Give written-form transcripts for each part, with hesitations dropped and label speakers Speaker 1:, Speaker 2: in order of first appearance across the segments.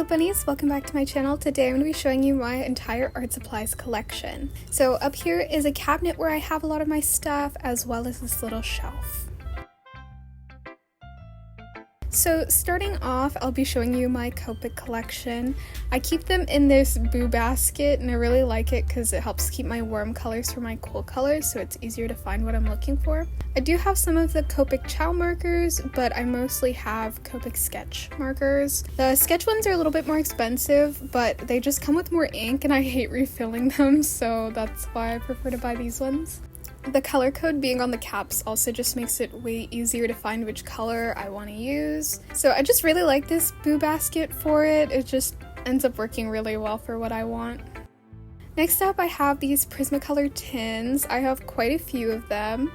Speaker 1: bunnies, welcome back to my channel. Today I'm going to be showing you my entire art supplies collection. So up here is a cabinet where I have a lot of my stuff, as well as this little shelf. So starting off, I'll be showing you my copic collection. I keep them in this boo basket and I really like it because it helps keep my warm colors from my cool colors, so it's easier to find what I'm looking for. I do have some of the copic chow markers, but I mostly have copic sketch markers. The sketch ones are a little bit more expensive, but they just come with more ink and I hate refilling them, so that's why I prefer to buy these ones. The color code being on the caps also just makes it way easier to find which color I want to use. So I just really like this boo basket for it. It just ends up working really well for what I want. Next up, I have these Prismacolor tins. I have quite a few of them.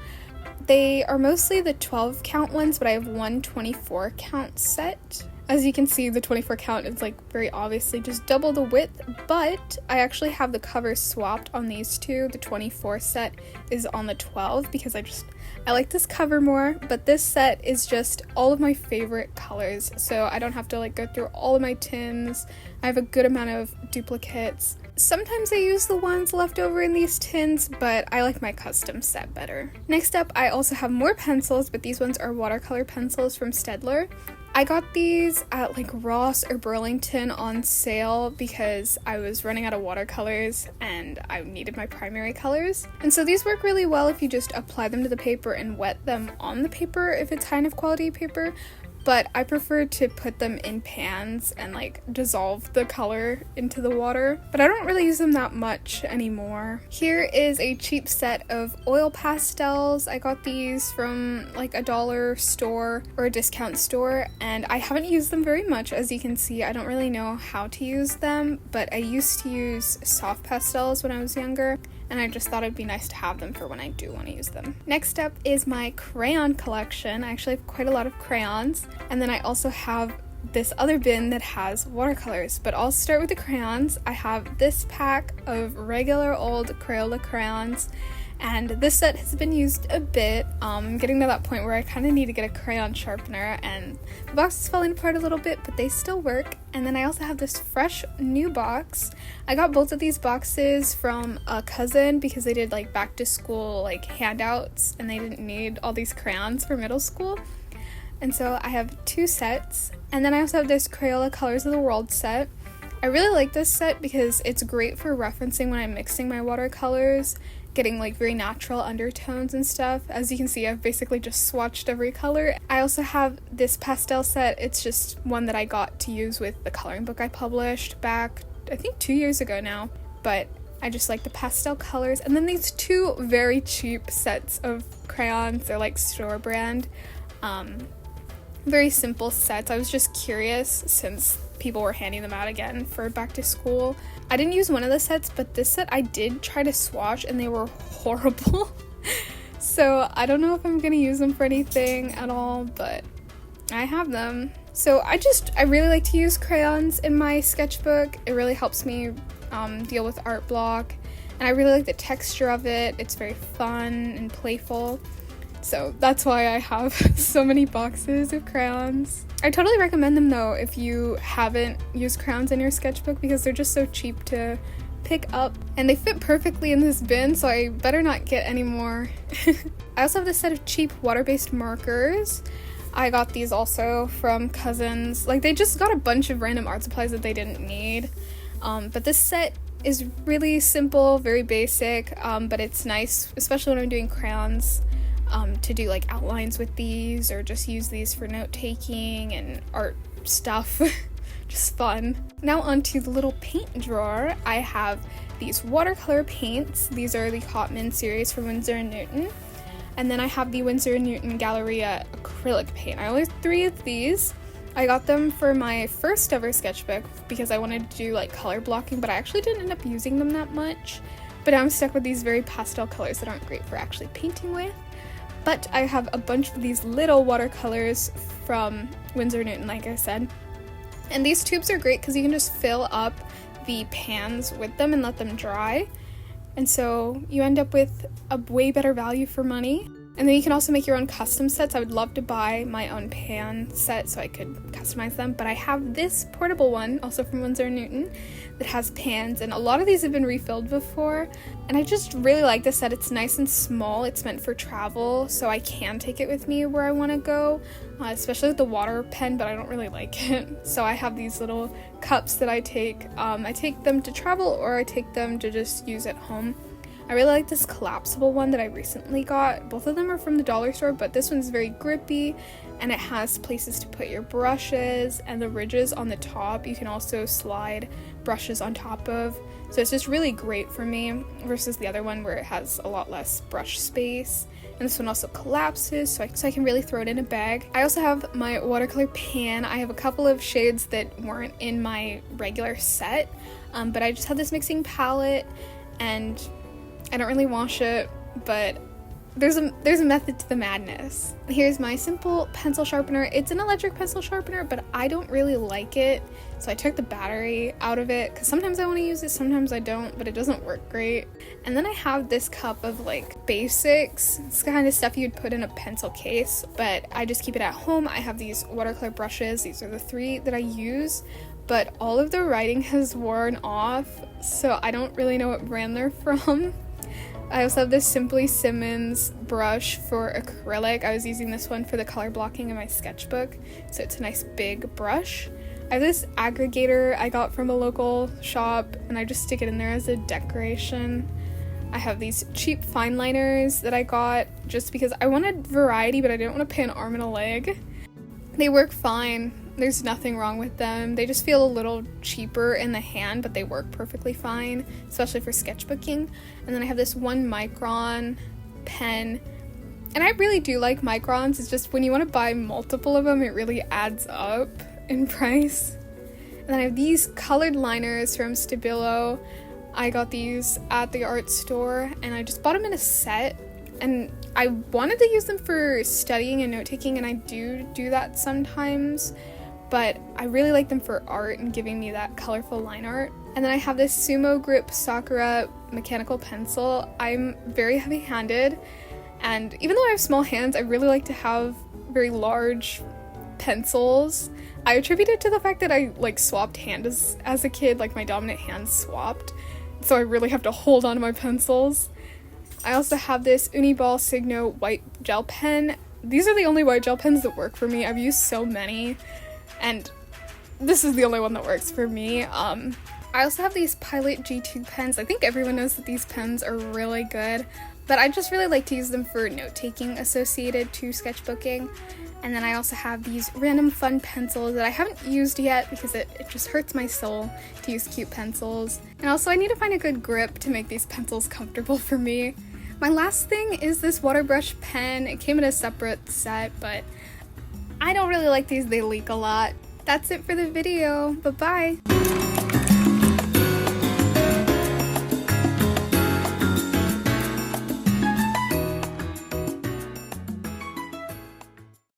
Speaker 1: They are mostly the 12 count ones, but I have one 24 count set. As you can see, the 24 count is like very obviously just double the width, but I actually have the covers swapped on these two. The 24 set is on the 12 because I like this cover more, but this set is just all of my favorite colors, so I don't have to like go through all of my tins. I have a good amount of duplicates. Sometimes I use the ones left over in these tins, but I like my custom set better. Next up, I also have more pencils, but these ones are watercolor pencils from Staedtler. I got these at like Ross or Burlington on sale because I was running out of watercolors and I needed my primary colors. And so these work really well if you just apply them to the paper and wet them on the paper if it's high enough quality paper. But I prefer to put them in pans and like dissolve the color into the water, but I don't really use them that much anymore. Here is a cheap set of oil pastels. I got these from like a dollar store or a discount store, and I haven't used them very much. As you can see, I don't really know how to use them, but I used to use soft pastels when I was younger, and I just thought it'd be nice to have them for when I do want to use them. Next up is my crayon collection. I actually have quite a lot of crayons, and then I also have this other bin that has watercolors, but I'll start with the crayons. I have this pack of regular old Crayola crayons, and this set has been used a bit. I'm getting to that point where I kind of need to get a crayon sharpener, and the box is falling apart a little bit, but they still work. And then I also have this fresh new box. I got both of these boxes from a cousin because they did like back to school like handouts and they didn't need all these crayons for middle school. And so I have two sets. And then I also have this Crayola Colors of the World set. I really like this set because it's great for referencing when I'm mixing my watercolors, getting like very natural undertones and stuff. As you can see, I've basically just swatched every color. I also have this pastel set. It's just one that I got to use with the coloring book I published back, I think 2 years ago now, but I just like the pastel colors. And then these two very cheap sets of crayons. They're like store brand, very simple sets. I was just curious since people were handing them out again for back to school. I didn't use one of the sets, but this set I did try to swatch and they were horrible. So I don't know if I'm gonna use them for anything at all, but I have them. So I really like to use crayons in my sketchbook. It really helps me deal with art block, and I really like the texture of it. It's very fun and playful. So that's why I have so many boxes of crayons. I totally recommend them though if you haven't used crayons in your sketchbook because they're just so cheap to pick up and they fit perfectly in this bin, so I better not get any more. I also have this set of cheap water-based markers. I got these also from cousins. Like, they just got a bunch of random art supplies that they didn't need. But this set is really simple, very basic, but it's nice, especially when I'm doing crayons. To do like outlines with these or just use these for note-taking and art stuff. Just fun. Now onto the little paint drawer. I have these watercolor paints. These are the Hotman series from Winsor & Newton. And then I have the Winsor & Newton Galleria acrylic paint. I only have 3 of these. I got them for my first ever sketchbook because I wanted to do like color blocking, but I actually didn't end up using them that much. But now I'm stuck with these very pastel colors that aren't great for actually painting with. But I have a bunch of these little watercolors from Winsor & Newton, like I said. And these tubes are great because you can just fill up the pans with them and let them dry. And so you end up with a way better value for money. And then you can also make your own custom sets. I would love to buy my own pan set so I could customize them, but I have this portable one, also from Winsor & Newton, that has pans, and a lot of these have been refilled before, and I just really like this set. It's nice and small. It's meant for travel, so I can take it with me where I want to go, especially with the water pen, but I don't really like it. So I have these little cups that I take. I take them to travel, or I take them to just use at home. I really like this collapsible one that I recently got. Both of them are from the dollar store, but this one's very grippy, and it has places to put your brushes, and the ridges on the top you can also slide brushes on top of. So it's just really great for me versus the other one where it has a lot less brush space. And this one also collapses, so I can really throw it in a bag. I also have my watercolor pan. I have a couple of shades that weren't in my regular set, but I just have this mixing palette, and I don't really wash it, but there's a method to the madness. Here's my simple pencil sharpener. It's an electric pencil sharpener, but I don't really like it, so I took the battery out of it because sometimes I want to use it, sometimes I don't, but it doesn't work great. And then I have this cup of like basics. It's the kind of stuff you'd put in a pencil case, but I just keep it at home. I have these watercolor brushes. These are the 3 that I use, but all of the writing has worn off, so I don't really know what brand they're from. I also have this Simply Simmons brush for acrylic. I was using this one for the color blocking in my sketchbook, so it's a nice big brush. I have this aggregator I got from a local shop, and I just stick it in there as a decoration. I have these cheap fine liners that I got just because I wanted variety, but I didn't want to pay an arm and a leg. They work fine. There's nothing wrong with them. They just feel a little cheaper in the hand, but they work perfectly fine, especially for sketchbooking. And then I have this 1 micron pen, and I really do like microns. It's just when you want to buy multiple of them, it really adds up in price. And then I have these colored liners from Stabilo. I got these at the art store, and I just bought them in a set. And I wanted to use them for studying and note-taking, and I do that sometimes, but I really like them for art and giving me that colorful line art. And then I have this Sumo Grip Sakura mechanical pencil. I'm very heavy-handed, and even though I have small hands, I really like to have very large pencils. I attribute it to the fact that I swapped hands as a kid, my dominant hand swapped, so I really have to hold on to my pencils. I also have this Uniball Signo white gel pen. These are the only white gel pens that work for me. I've used so many, and this is the only one that works for me. I also have these Pilot G2 pens. I think everyone knows that these pens are really good, but I just really like to use them for note-taking associated to sketchbooking. And then I also have these random fun pencils that I haven't used yet because it just hurts my soul to use cute pencils. And also I need to find a good grip to make these pencils comfortable for me. My last thing is this water brush pen. It came in a separate set, but I don't really like these. They leak a lot. That's it for the video. Bye-bye.